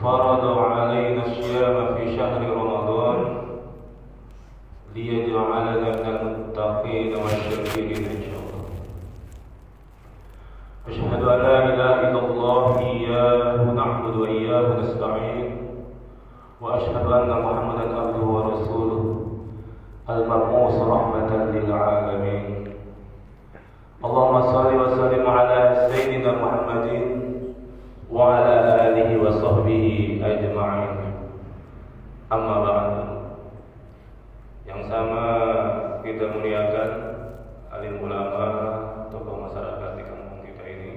فرض علينا الصيام في شهر رمضان ليجعلنا من المتقين والشاكرين إن شاء الله. أشهد أن لا إله إلا الله إياه نعبد وإياه نستعين، وأشهد أن محمدا عبده ورسوله المبعوث رحمة للعالمين. اللهم صل وسلم على سيدنا محمد وعلى آله وصحبه أجمعين. Amma ba'd. Yang sama kita muliakan alim ulama, tokoh masyarakat di kampung kita ini.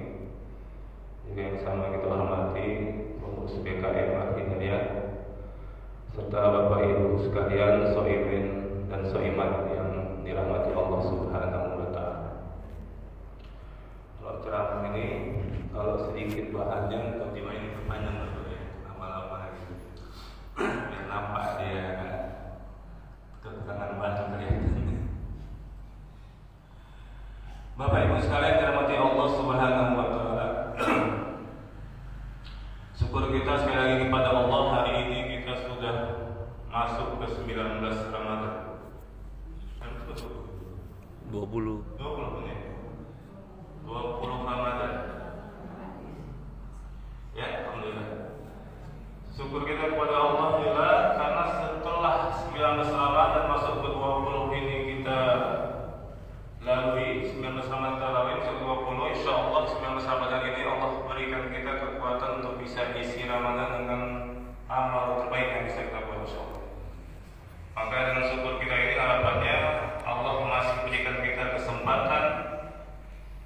Juga yang sama kita hormati pengurus BKM Al-Hidayah, serta Bapak Ibu sekalian, soimin dan soimat yang dirahmati Allah Subhanahu wa Ta'ala. Kalau ceramah ini, kalau sedikit bahannya, terjemah ini panjang betul ya, lama-lama gitu. Biar nampak dia kekurangan bahan kelihatan. Bapak Ibu sekalian dirahmati Allah Subhanahu wa Ta'ala. Syukur kita sekali lagi kepada Allah, hari ini kita sudah masuk ke 19 Ramadan. 20 ya. 20 Ramadan. Ya, alhamdulillah. Syukur kita kepada Allah juga karena setelah 19 Ramadan masuk ke 20 ini kita lalui 19 Ramadan lalui ke 20, insyaallah 19 Ramadan ini Allah berikan kita kekuatan untuk bisa isi Ramadan dengan amal terbaik yang bisa kita buat insyaallah. Maka dengan syukur kita ini harapannya Allah masih berikan kita kesempatan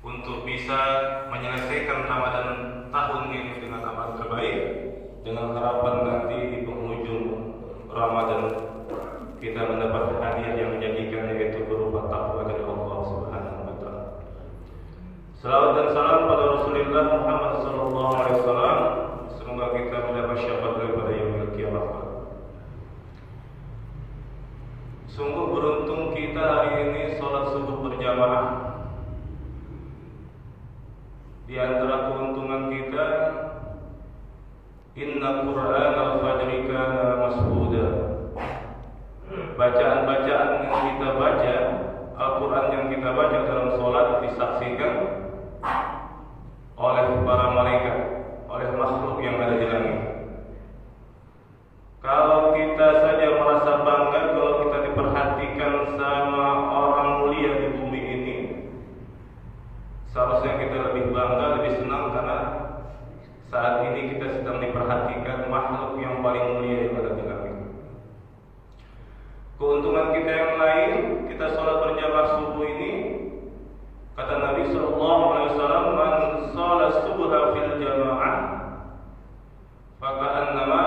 untuk bisa menyelesaikan Ramadan tahun ini dengan amal terbaik, dengan harapan nanti di penghujung Ramadan kita mendapat hadiah yang menjanjikan, yaitu berupa takwa dari Allah Subhanahu wa Ta'ala. Salawat dan salam pada Rasulullah Muhammad sallallahu alaihi wasallam. Semoga kita mendapat syafaat daripada yaumil qiyamah. Sungguh beruntung kita hari ini salat subuh berjamaah. Di antara keuntungan kita, inna Qur'an al-fajri kana mashuda. Bacaan-bacaan yang kita baca, Al-Quran yang kita baca dalam sholat disaksikan oleh para malaikat, oleh makhluk yang ada di langit. Kalau kita saja merasa bangga kalau kita diperhatikan sama orang mulia di bumi ini, seharusnya kita lebih bangga, lebih senang karena saat ini kita sedang diperhatikan makhluk yang paling mulia yang ada di langit. Keuntungan kita yang lain, kita sholat berjamaah subuh ini, kata Nabi sallallahu alaihi wasallam, man sholat subha fil jamaah faka'annama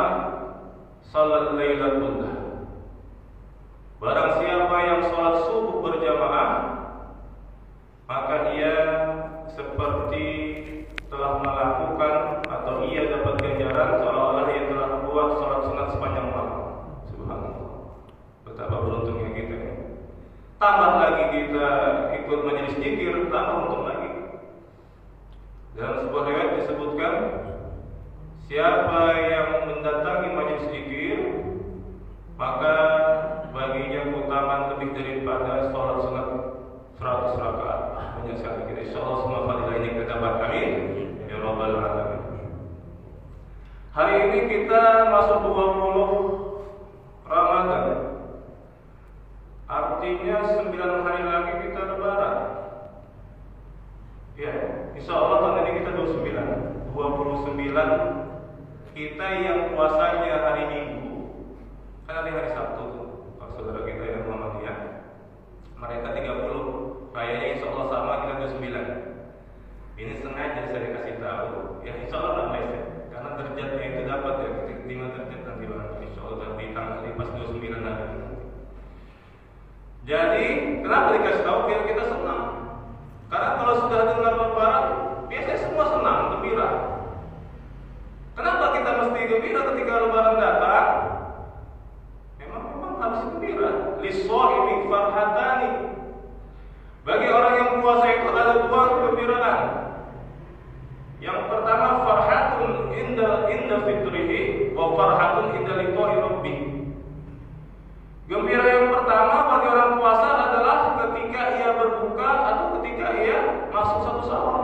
sholat laila kullah. Barang siapa yang sholat subuh berjamaah, maka ia seperti telah melakukan atau ia dapat ganjaran seolah-olah ia telah buat sholat sunat sepanjang malam. Subhanallah, betapa beruntungnya kita. Tambah lagi kita ikut majelis zikir, tambah untung lagi. Dalam sebuah riwayat disebutkan, siapa yang mendatangi majelis zikir, maka baginya keutamaan lebih daripada sholat sunat 100 rakaat. Banyak sekali kita. Insyaallah semua fadilah ini kita dapat, amin ya rabbal alamin. Hari ini kita masuk 20 Ramadan. Artinya 9 hari lagi kita lebaran. Ya, insyaallah tahun ini kita 29 kita yang puasanya hari Minggu. Kan hari Sabtu tuh, saudara kita yang Muhammadiyah. Mereka 30. Kayaknya insyaallah sama, kita 29. Ini sengaja saya kasih tahu. Ya insyaallah tak meleset, karena derajatnya itu dapat ya, 5 derajat nanti barang insyaallah tapi tanggal pas 29 nanti. Jadi kenapa dikasih tahu? Biar kita senang. Karena kalau sudah dengar lebaran, biasanya semua senang, gembira. Kenapa kita mesti gembira ketika lebaran datang? Memang harus gembira. Lis-shaimi farhatani. Bagi orang yang puasa itu ada 2 kegembiraan. Yang pertama farhatun inda fitrihi, wa farhatun inda liqa'i rabbih. Gembira yang pertama bagi orang puasa adalah ketika ia berbuka atau ketika ia masuk satu sawal.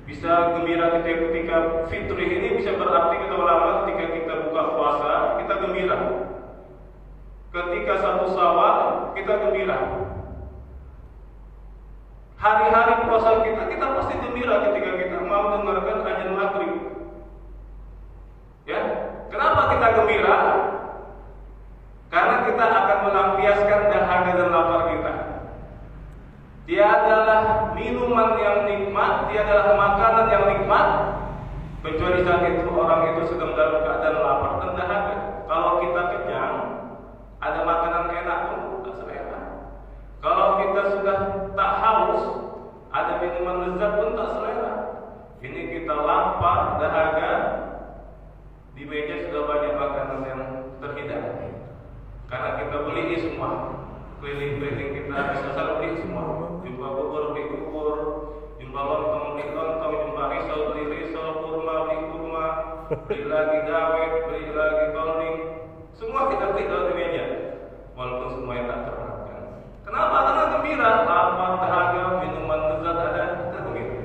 Bisa gembira ketika fitri ini bisa berarti kata ulama ketika kita buka puasa kita gembira. Ketika satu sawal kita gembira. Hari-hari puasa kita pasti gembira ketika kita mau dengarkan azan maghrib. Ya, kenapa kita gembira? Karena kita akan melampiaskan dahaga dan lapar kita. Dia adalah minuman yang nikmat, dia adalah makanan yang nikmat, kecuali saat itu orang itu sedang dalam keadaan lapar dan dahaga. Kalau kita kenyang, ada makanan enak pun tak selera. Kalau kita sudah tak haus, ada minuman lezat pun tak selera. Ini kita lapar, dahaga, di meja sudah banyak makanan yang terhidang. Karena kita beli semua, keliling-keliling kita bisa selalu beli semua. Jumpa bubur, beli bubur, jumpa lontong, beli lontong, jumpa risol, beli risol, kurma, beli kurma, beli lagi dawet, beli lagi toning. Semua kita beli dalam meja, walaupun semuanya tak termakan. Kenapa? Karena gembira, lapar, dahaga, minuman lezat ada, kita gembira.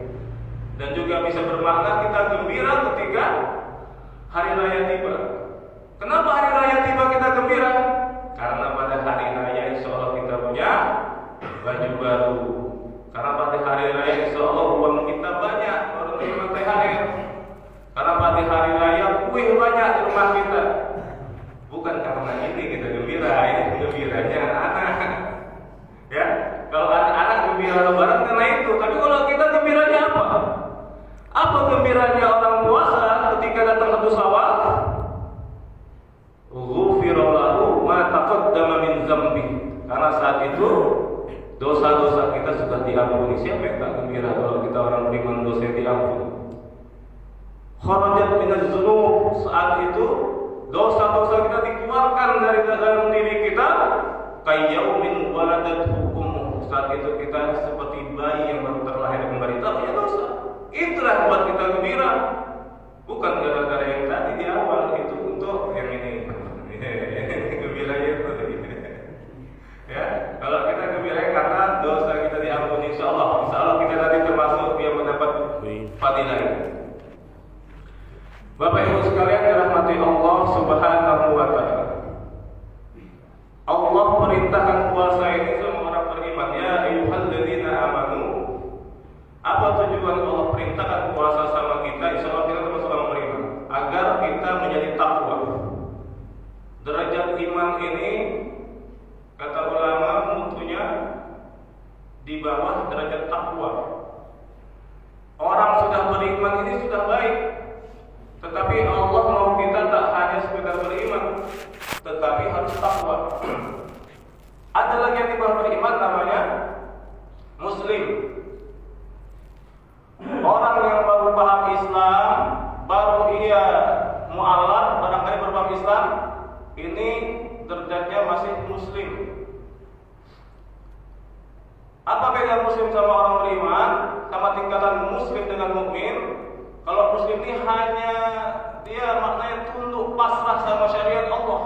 Dan juga bisa bermakna kita gembira ketika hari raya tiba. Kenapa hari raya tiba kita gembira? Karena pada hari raya insya Allah kita punya baju baru. Karena pada hari raya insya Allah uang kita banyak, baru terima THR. Karena pada hari raya kue banyak di rumah kita. Bukan karena ini kita gembira, ini gembiranya anak-anak. Ya, kalau anak-anak gembira lebaran karena itu. Tapi kalau kita gembiranya apa? Apa gembiranya orang puasa ketika datang satu Syawal? Ghufira lahu ma taqaddama min dzambi. Karena saat itu dosa-dosa kita sudah diampuni. Siapa yang tak gembira kalau kita orang beriman dosa diampuni? Kharajat minaz dzunub. Saat itu dosa-dosa kita dikeluarkan dari dalam diri kita. Kayyaumin waladat hukum. Saat itu kita seperti bayi yang baru terlahir kembali tak punya dosa. Itulah buat kita gembira. Bukan gara-gara yang tadi di awal itu untuk yang ini. Gembira itu. Ya, kalau kita gembira karena dosa kita diampuni insyaallah. Insyaallah kita nanti termasuk yang mendapat fadilah ini. Bapak Ibu sekalian dirahmati Allah Subhanahu wa taala. Allah perintahkan puasa ini sama orang beriman. Ya ayyuhalladzina amanu. Apa tujuan Allah perintahkan puasa sama kita? Insyaallah kita termasuk orang beriman agar kita menjadi takwa. Derajat iman ini kata ulama mutunya di bawah derajat takwa. Orang sudah beriman ini sudah baik. Tetapi Allah mau kita tak hanya sekedar beriman, tetapi harus takwa. Ada lagi yang di bawah beriman namanya Muslim. Orang yang baru paham Islam, baru ia mu'alaf, barangkali berpaham Islam, ini derajatnya masih Muslim. Apa beda Muslim sama orang beriman? Sama tingkatan Muslim dengan mukmin? Kalau Muslim ini hanya dia maknanya tunduk pasrah sama syariat Allah.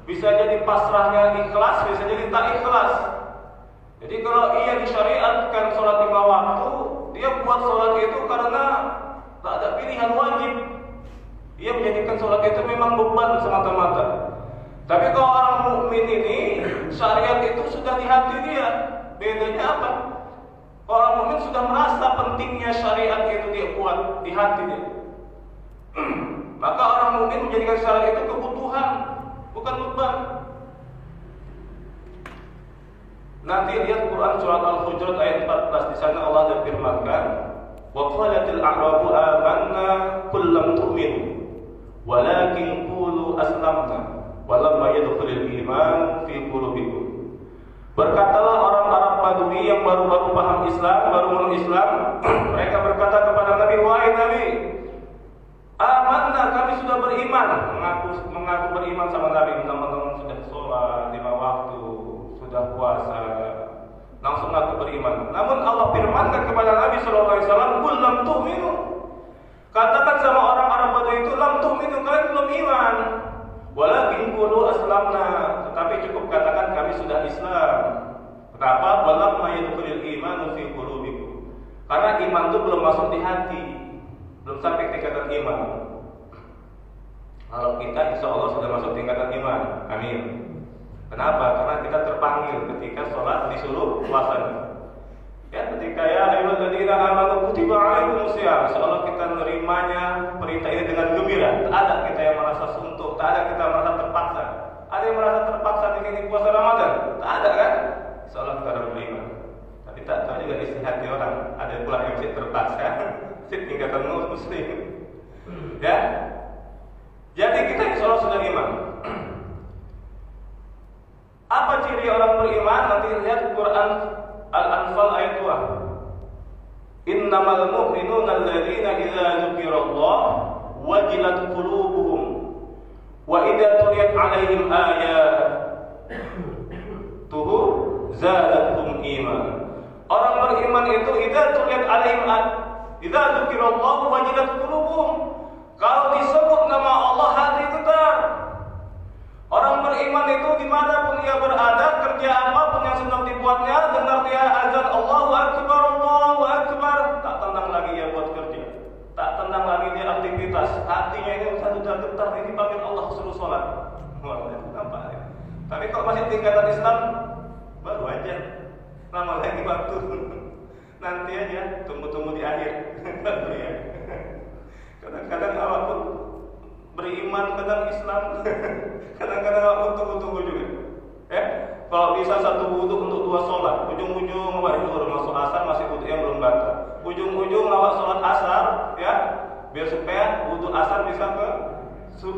Bisa jadi pasrahnya ikhlas, bisa jadi tak ikhlas. Jadi kalau ia disyariatkan sholat 5 waktu, dia buat sholat itu karena tak ada pilihan wajib. Ia menjadikan sholat itu memang beban semata-mata. Tapi kalau orang mukmin ini syariat itu sudah di hati dia. Bedanya apa? Orang mukmin sudah merasa pentingnya syariat itu dia buat di hati dia. Maka orang mukmin menjadikan syariat itu kebutuhan, bukan beban. Nanti lihat Quran surat Al-Hujurat ayat 14, di sana Allah berfirman, "Wa qalatil a'rabu amanna qul lam tu'minu walakin qulu aslamna wa lam yadkhulul iman fi qulubikum." Berkatalah orang Arab Badui yang baru-baru paham Islam, baru mengenal Islam, mereka berkata kepada Nabi, "Wahai Nabi, amanna, kami sudah beriman." Mengaku beriman sama Nabi, teman-teman sudah sholat 5 waktu, sudah puasa, langsung mengaku beriman. Namun Allah firmankan kepada Nabi sallallahu alaihi wasallam, "Qul lam tu'minu." Katakan sama orang Arab lam tu'minu, kalian belum iman. Walakin qulu aslamna, tetapi cukup katakan kami sudah Islam. Kenapa? Walamma yadkhulul imanu fi qulubikum. Karena iman itu belum masuk di hati, belum sampai tingkatan iman. Kalau kita insya Allah sudah masuk tingkatan iman, amin. Kenapa? Karena kita terpanggil ketika sholat disuruh puasa. Ya, ketika ya ayyuhalladzina amanu kutiba alaikumusiyam, insya Allah kita menerimanya perintah ini dengan gembira. Tak ada kita yang merasa suntuk, tak ada kita merasa terpaksa. Ada yang merasa terpaksa ingin puasa Ramadan? Tak ada kan? Insya Allah kita ada beriman. Tapi tak tahu juga isi hati orang. Ada pula yang masih terpaksa, masih tingkatan muslim. Ya, jadi kita insya Allah sudah iman. Apa ciri orang beriman? Nanti lihat Quran Al-Anfal ayat 2. Innamal mu'minuna alladzina idza dzukirallah wajilat qulubuhum wa idza tuliyat 'alaihim ayatuhu zadatuhum iman. Orang beriman itu idza tuliyat 'alaihim idza dzukirallah wajilat qulubuhum. Kalau disebut nama Allah hati getar. Orang beriman itu dimanapun ia berada, kerja apapun yang sedang dibuatnya, dengar dia azan Allahu Akbar, Allahu Akbar, tak tenang lagi ia buat kerja, tak tenang lagi dia aktivitas, hatinya ini sudah getar, ini panggil Allah suruh sholat. Wah, nampak ya. Tapi kok masih tingkatan Islam, baru aja, lama lagi waktu, nanti aja, tunggu-tunggu di akhir, baru ya. Kadang-kadang awak pun beriman, kadang Islam, kadang-kadang aku tunggu-tunggu juga. Ya, kalau bisa satu wudhu untuk 2 sholat, ujung-ujung awak zuhur masuk asar masih wudhu yang belum batal, ujung-ujung awak sholat asar, ya, biar supaya wudhu asar bisa ke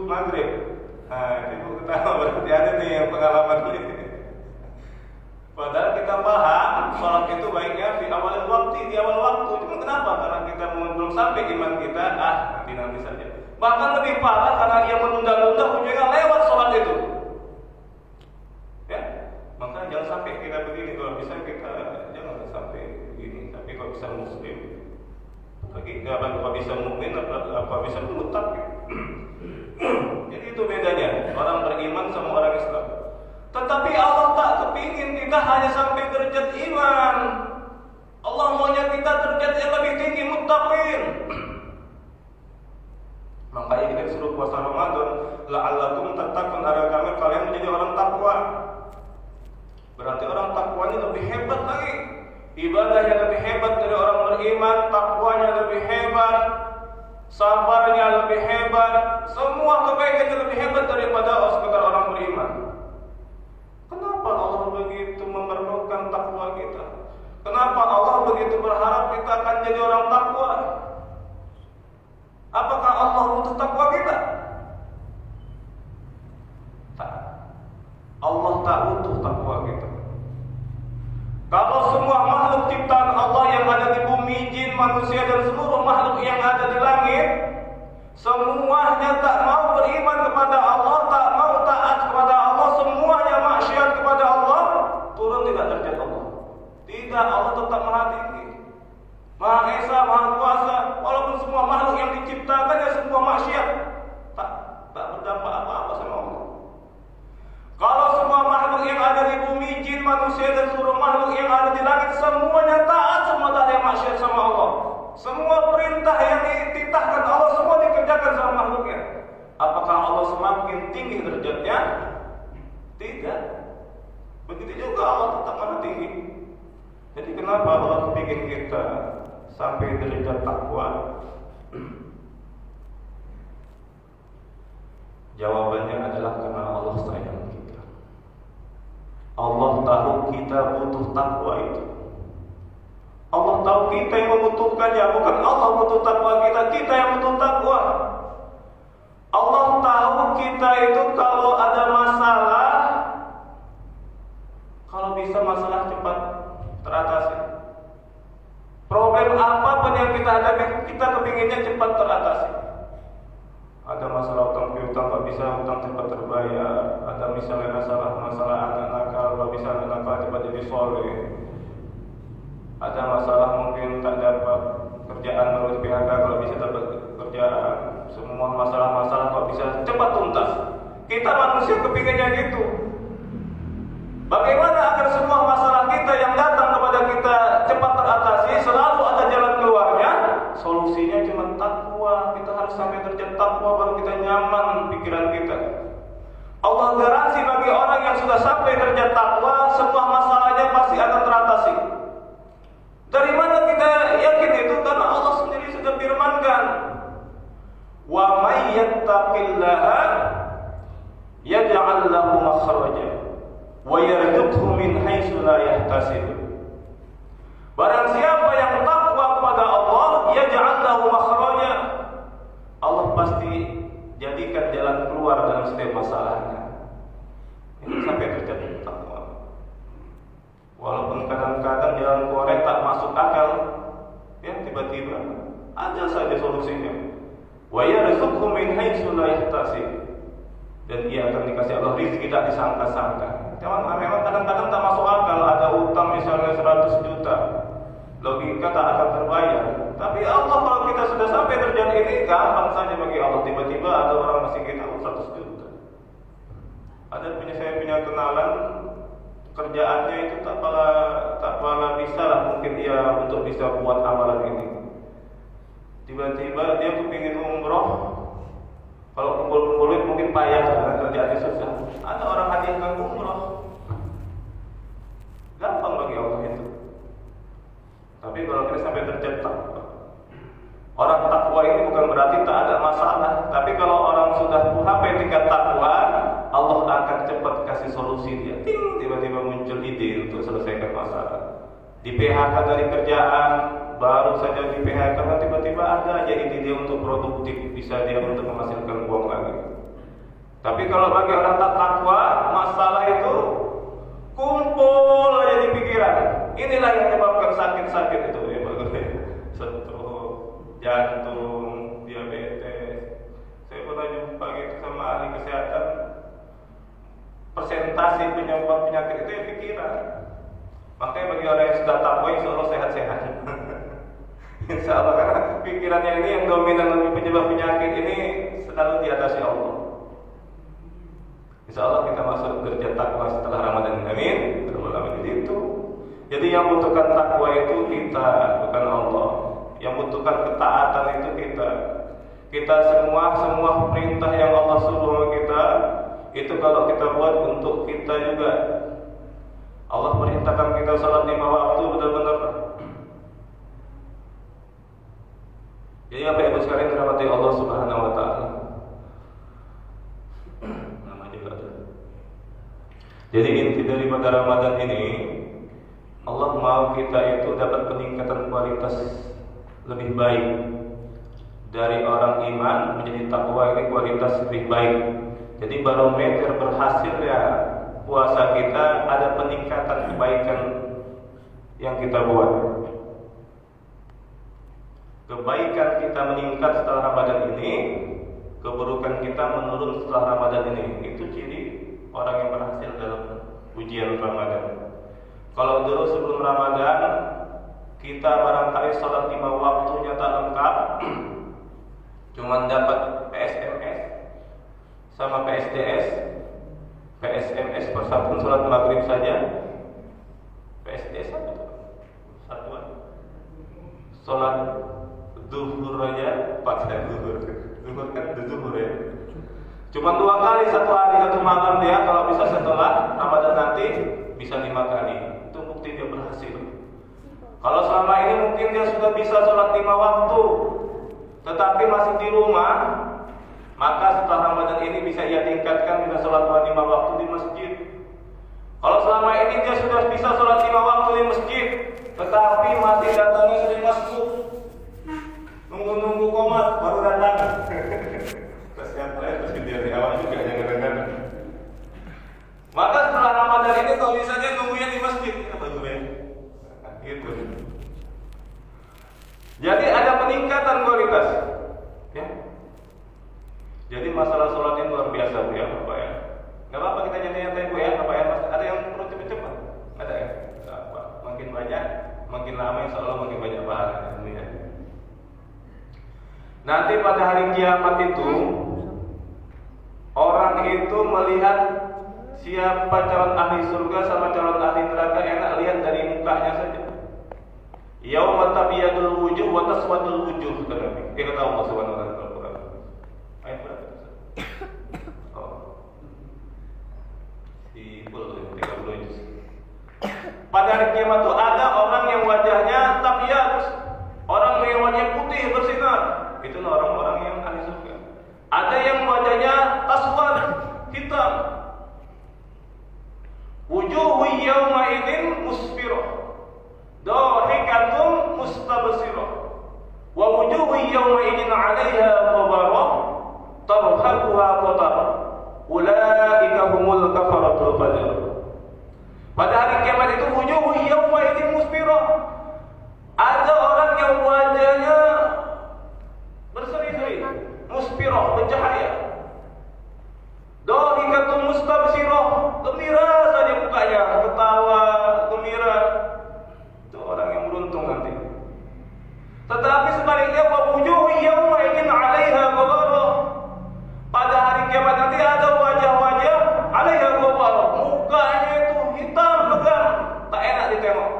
maghrib. Nah, itu kita berarti ada nih yang pengalaman ini. Padahal kita paham sholat itu baiknya di awal waktu, Cuma kenapa? Karena kita belum sampai iman kita, nanti saja. Bahkan lebih parah karena ia menunda-nunda, ujungnya lewat sholat itu. Ya, maka jangan sampai kita begini. Kalau bisa kita jangan sampai begini. Tapi kalau bisa muslim, lagi kalau bisa mukmin, apa bisa mutlak. Jadi itu bedanya orang beriman sama orang Islam. Tetapi Allah tak kepingin kita hanya sampai derajat iman. Allah maunya kita derajat yang lebih tinggi, muttaqin. Makanya kita disuruh puasa Ramadan, la'allakum tattaqun, agar kalian menjadi orang takwa. Berarti orang takwanya lebih hebat lagi. Ibadahnya lebih hebat dari orang beriman, takwanya lebih hebat, sabarnya lebih hebat, semua kebaikannya lebih hebat daripada sekedar orang beriman. Kenapa Allah begitu memerlukan takwa kita? Kenapa Allah begitu berharap kita akan jadi orang takwa? Apakah Allah butuh takwa kita? Tak. Allah tak butuh takwa kita. Kalau semua makhluk ciptaan Allah yang ada di bumi, jin, manusia dan seluruh makhluk yang ada di langit, semuanya tak mau beriman kepada Allah, tak mau taat kepada Allah, semuanya maksiat kepada Allah, turun tidak derajat Allah. Tidak, Allah tetap Maha Tinggi, Maha Esa, Maha Kuasa. Walaupun semua makhluk yang diciptakan ya semua maksiat, tak berdampak apa-apa sama Allah. Kalau semua makhluk yang ada di bumi, jin, manusia dan seluruh makhluk yang ada di langit, semuanya taat, semua tak ada yang maksiat sama Allah. Semua perintah yang dititahkan Allah semua dikerjakan sama makhluknya. Apakah Allah semakin tinggi derajatnya? Tidak. Begitu juga Allah tetap Maha Tinggi. Jadi kenapa Allah bikin kita sampai derajat takwa? Jawabannya adalah karena Allah sayang kita. Allah tahu kita butuh takwa itu. Allah tahu kita yang membutuhkannya, bukan Allah butuh takwa kita, kita yang butuh takwa. Allah tahu kita itu kalau ada masalah, kalau bisa masalah cepat teratasi. Problem apapun yang kita hadapi, kita kepinginnya cepat teratasi. Ada masalah utang piutang, nggak bisa utang cepat terbayar. Ada misalnya masalah anak nakal, nggak bisa anak nakal cepat jadi soleh. Ada masalah mungkin tak dapat kerjaan menurut PHK, kalau bisa dapat kerjaan. Semua masalah-masalah Kita manusia kepinginnya gitu. Bagaimana agar semua masalah kita yang datang kepada kita cepat teratasi, selalu ada jalan keluarnya? Solusinya cuma takwa. Kita harus sampai derajat takwa baru kita nyaman pikiran kita. Allah garansi bagi orang yang sudah sampai derajat takwa, semua masalahnya pasti akan teratasi. Dari mana kita yakin itu? Karena Allah sendiri sudah firmankan, wa may yattaqillaha yaj'al lahu makhraja wa yarzuqhu min haitsu la yahtasib. Barang siapa yang takwa kepada Allah, yaj'al lahu makhraja, Allah pasti jadikan jalan keluar dalam setiap masalahnya. Ini sampai terjadi takwa. Walaupun kadang-kadang jalan keluarnya tak masuk akal, ya tiba-tiba ada saja solusinya. Wa yarzuqhu min haitsu la yahtasib, dan ia akan dikasih Allah rezeki tak disangka-sangka. Memang kadang-kadang tak masuk akal, ada utang misalnya 100 juta, logika tak akan terbayar. Tapi Allah, kalau kita sudah sampai derajat ini, gampang saja bagi Allah. Tiba-tiba ada orang ngasih kita 100 juta. Saya punya kenalan, kerjaannya itu tak pala bisa lah mungkin dia untuk bisa buat amalan ini. Tiba-tiba dia kepingin umroh. Kalau kumpul-kumpul duit mungkin payah karena kerjaannya susah. Ada orang hadiahkan umroh, gampang bagi Allah itu. Tapi kalau kita sampai derajat takwa, orang takwa ini bukan berarti tak ada masalah. Tapi kalau orang sudah sampai tingkat takwa, Allah akan cepat kasih solusi dia. Tiba-tiba muncul ide untuk selesaikan masalah. Di PHK dari kerjaan, baru saja di PHK, tiba-tiba ada aja ide dia untuk produktif, bisa dia untuk menghasilkan uang lagi. Tapi kalau bagi orang tak takwa, masalah itu kumpul aja di pikiran. Inilah yang menyebabkan sakit-sakit itu, ya bagus ya. Stroke, jantung, diabetes. Saya pernah jumpa gitu sama ahli kesehatan. Persentase penyebab penyakit itu ya pikiran. Makanya bagi orang yang sudah takwa, insya Allah sehat-sehat. Insya Allah, karena pikirannya ini yang dominan lebih penyebab penyakit ini selalu diatasi Allah. Insya Allah kita masuk derajat takwa setelah Ramadan. Amin. Amin itu. Jadi yang membutuhkan takwa itu kita, bukan Allah. Yang membutuhkan ketaatan itu kita. Kita semua perintah yang Allah suruh kita, itu kalau kita buat untuk kita juga. Allah perintahkan kita salat 5 waktu benar-benar. Jadi apa yang sekalian dirahmati Allah Subhanahu wa taala. Jadi inti daripada Ramadan ini, Allah mau kita itu dapat peningkatan kualitas lebih baik. Dari orang iman menjadi takwa, ini kualitas lebih baik. Jadi barometer berhasil ya puasa kita, ada peningkatan kebaikan yang kita buat. Kebaikan kita meningkat setelah Ramadan ini, keburukan kita menurun setelah Ramadan ini. Itu ciri orang yang berhasil dalam ujian Ramadan. Kalau dulu sebelum Ramadan kita barangkali sholat 5 waktunya tak lengkap, cuman dapat PSMS sama PSDS, PSMS persatuan sholat maghrib saja, PSDS satuan sholat zuhur aja, pakai zuhur kan zuhur ya. Cuma 2 kali satu hari, satu malam dia. Kalau bisa setelah Ramadan nanti bisa 5 kali. Itu bukti dia berhasil. Kalau selama ini mungkin dia sudah bisa sholat 5 waktu, tetapi masih di rumah, maka setelah Ramadan ini bisa ia tingkatkan, bisa sholat 5 waktu di masjid. Kalau selama ini dia sudah bisa sholat 5 waktu di masjid, tetapi masih datangnya sering masuk, nunggu komat baru datang. Kasihan saya pasti dari awal juga yang kadang-kadang. Maka setelah Ramadan ini kalau bisa dia nunggunya di masjid, apa gue? Gitu. Jadi ada peningkatan kualitas, ya. Jadi masalah sholat ini luar biasa bu ya, Bapak ya. Gak apa-apa kita nyantai-nyantai bu ya, Bapak ya. Ada yang perlu cepet-cepet? Ada ya? Gak apa. Makin banyak, makin lama insya Allah makin banyak pahala. Ya. Nanti pada hari kiamat itu, orang orang itu melihat siapa calon ahli surga sama calon ahli neraka enak lihat dari mukanya saja. Yauma tabyadul wujuh wa taswadul wujuh, kata Nabi. Kita tahu Allah Subhanahu wa taala dalam Al-Qur'an. Ayat berapa? Oh. Di 30 juz. Pada hari kiamat itu ada orang yang wajahnya tabyad, orang yang wajahnya putih bersinar. Itu orang-orang yang ahli surga. Ada yang wajahnya taswad, hitam. Wujuhu yawma idzin musfirah, dhahikatum mustabsirah, wa wujuhu yawma idzin 'alaiha ghabarah, tarhaquha qatarah. Ulaika humul kafaratul fajr. Pada hari kiamat itu wujuhu yawma idzin musfirah. Ada orang yang wajahnya berseri-seri, musfirah, bercahaya. Dhahikatum mustabsirah, gembira saja mukanya, ketawa, gembira. Itu orang yang beruntung nanti. Tetapi sebaliknya, wa wujuhu yawma idzin 'alaiha ghabarah. Pada hari kiamat nanti ada wajah-wajah 'alaiha ghabarah, mukanya itu hitam legam, tak enak ditengok.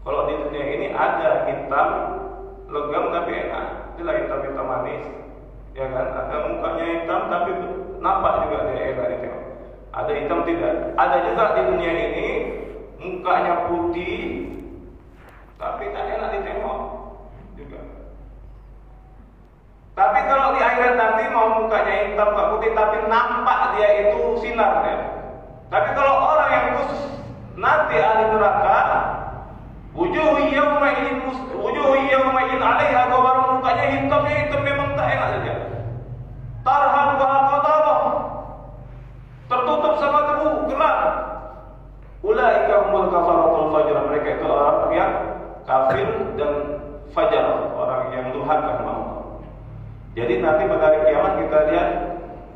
Kalau di dunia ini ada hitam legam tapi enak, itulah hitam-hitam manis. Ya kan, ada mukanya hitam tapi nampak juga dia enak ditengok. Ada hitam tidak. Ada juga di dunia ini mukanya putih tapi tak enak ditengok juga. Tapi kalau di akhirat nanti mau mukanya hitam tak putih tapi nampak dia itu sinar ya. Tapi kalau orang yang khusus nanti ahli neraka, wujuhu yawma idzin 'alaiha ghabarah, mukanya hitam memang tak enak saja. Tarhaquha qatarah, tertutup sama debu, gelap. Ulaika humul kafaratul fajr. Mereka itu orang yang kafir dan fajar, orang yang durhaka kepada Allah. Jadi nanti pada hari kiamat kita lihat,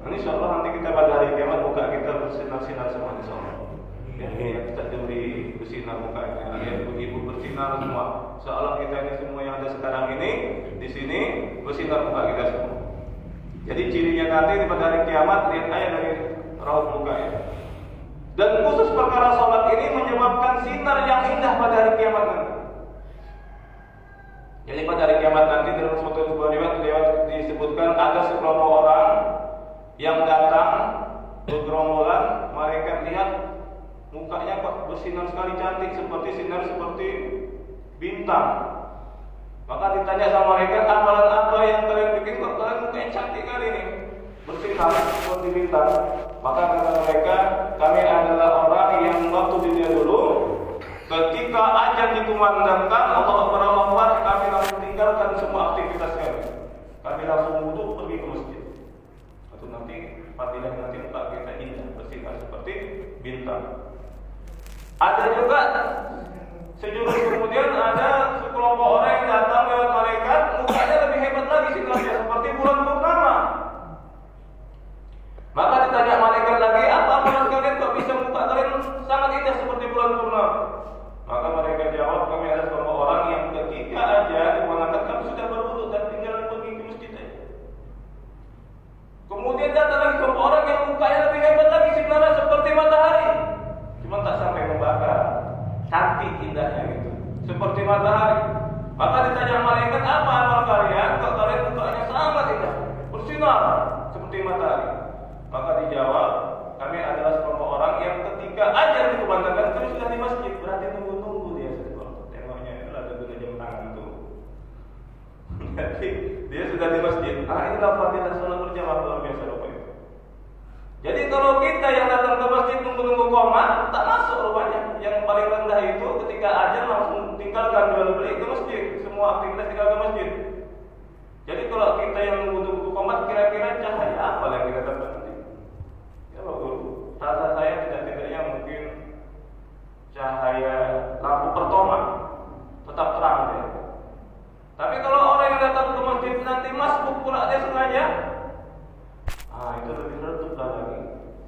insyaallah nanti kita pada hari kiamat muka kita bersinar-sinar semua insyaallah. Ya, kita diberi bersinar mukanya, ya, ibu bersinar semua. Seolah kita ini semua yang ada sekarang ini di sini bersinar muka kita semua. Jadi cirinya nanti pada hari kiamat lihat aja dari raut muka ya. Dan khusus perkara sholat ini menyebabkan sinar yang indah pada hari kiamat nanti. Jadi pada hari kiamat nanti dalam suatu sebuah riwayat disebutkan ada sekelompok orang yang datang bergerombolan, mereka lihat mukanya kok bersinar sekali, cantik seperti bintang. Maka ditanya sama mereka, amalan apa yang kalian bikin kok kalian mukanya cantik kali ini, bersinar seperti bintang. Maka kata mereka, kami adalah orang yang waktu dunia dulu ketika azan dikumandangkan Allah Akbar, kami langsung tinggalkan semua aktivitas kami langsung wudu pergi ke masjid. Atau nanti fadilah nanti muka kita indah bersinar seperti bintang. Ada juga sejurus kemudian ada sekelompok orang yang datang lewat malaikat, mukanya lebih hebat lagi sinarnya seperti bulan purnama. Maka ditanya malaikat lagi, apa amalan kalian kok bisa muka kalian sangat indah seperti bulan purnama? Maka mereka jawab, kami ada sekelompok orang yang ketika aja mengatakan sudah berwudu dan tinggal pergi ke masjid saja. Kemudian datang lagi sekelompok orang yang mukanya lebih hebat lagi sinarnya seperti matahari, cuma tak sampai membakar, cantik indahnya gitu, seperti matahari. Maka ditanya malaikat, apa amal kalian kok kalian mukanya sangat indah, bersinar seperti matahari? Maka dijawab, kami adalah sekelompok orang yang ketika azan dikumandangkan terus sudah di masjid, berarti tunggu dia setelah tengoknya ada guna jam tangan itu. Jadi dia sudah di masjid. Inilah fadilah salat berjamaah luar biasa rupanya. Jadi kalau kita yang datang ke masjid tunggu-tunggu qomat, tak masuk rupanya. Yang paling rendah itu ketika azan langsung tinggalkan jual beli ke masjid, semua aktivitas tinggal ke masjid. Jadi kalau kita yang tunggu-tunggu qomat, kira-kira cahaya apa yang kita dapat nanti? Ya Pak Guru, rasa saya tidak-tidaknya mungkin cahaya lampu pertama tetap terang ya. Tapi kalau orang yang datang ke masjid nanti masbuk pula dia sengaja, itu lebih redup lagi,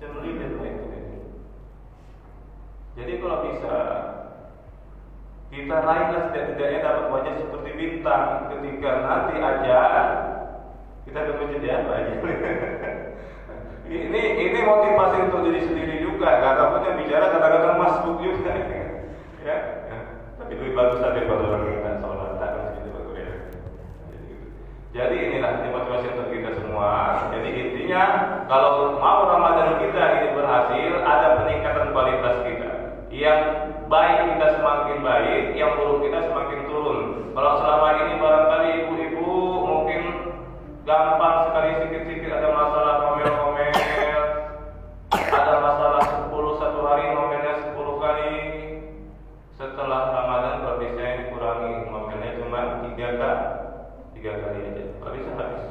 cenderung lah itu. Jadi kalau bisa kita raihlah setidak-tidaknya dapat wajah seperti bintang ketika nanti aja kita ke masjid ya, aja. Ini motivasi untuk diri sendiri juga. Takutnya bicara kadang-kadang masuk juga. Ya. Tapi lebih bagus tadi kalau orang kita sholat tak gitu bagus ya. Jadi inilah motivasi untuk kita semua. Jadi intinya kalau mau Ramadan kita ini berhasil, ada peningkatan kualitas kita. Yang baik kita semakin baik, yang buruk kita semakin turun. Kalau selama ini barangkali ibu-ibu mungkin gampang sekali sikit-sikit ada masalah ngomel-ngomel, ada masalah 10 satu hari ngomelnya 10 kali. Setelah Ramadan kalau bisa dikurangi ngomelnya cuma 3 kali aja, kalau bisa habis.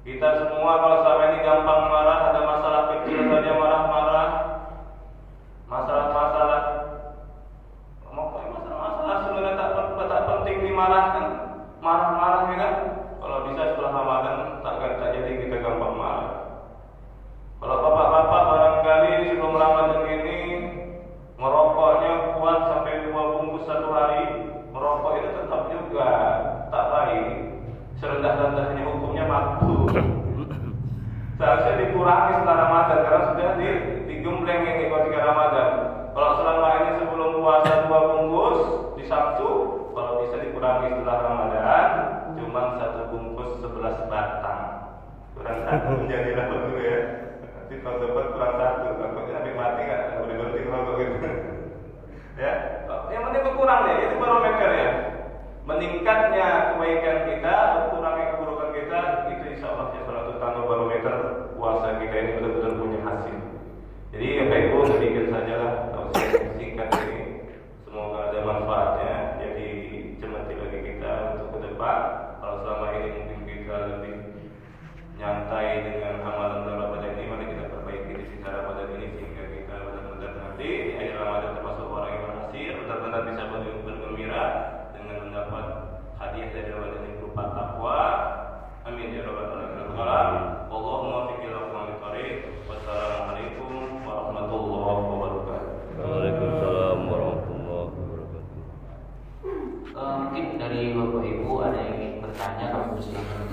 Kita semua kalau selama ini gampang marah, ada masalah kecil saja marah-marah, masalah-masalah sebenarnya tak penting dimarahkan, marah-marah ya kan. Kalau bisa setelah Ramadan tak jadi kita gampang marah. Kalau bapak-bapak barangkali sebelum Ramadan ini merokoknya kuat sampai 2 bungkus satu hari, merokok itu tetap juga tak baik. Serendah-rendahnya hukumnya makruh. Seharusnya dikurangi setelah Ramadan karena sudah digembleng ini ketika Ramadan. Kalau selama ini sebelum puasa 2 bungkus di Sabtu, kalau bisa dikurangi setelah Ramadan cuma 1 bungkus 11 batang. Kurang 1 menjadilah dulu ya. Nanti kalau dapat kurang 1, takutnya sampai mati kan, boleh berhenti merokok gitu. Ya, yang penting berkurang ya, itu barometer ya. Meningkatnya kebaikan kita, berkurangnya keburukan kita, itu insya Allah ya salah satu tanda barometer puasa kita ini betul-betul punya hasil. Jadi ya Bapak Ibu sedikit sajalah tausiah singkat ini. Semoga ada manfaatnya. Jadi cemeti bagi kita untuk ke depan. Kalau selama ini mungkin kita lebih nyantai dengan amalan Ramadan ini, mari kita perbaiki di sisa Ramadan ini sehingga kita benar-benar nanti di akhir Ramadan termasuk orang yang berhasil, benar-benar bisa bergembira dengan mendapat hadiah dari Ramadan ini berupa takwa. Amin ya rabbal alamin. Allahumma fikir Wassalamualaikum warahmatullahi wabarakatuh. Waalaikumsalam warahmatullahi wabarakatuh. Mungkin dari Bapak Ibu ada yang ingin bertanya, kalau silakan.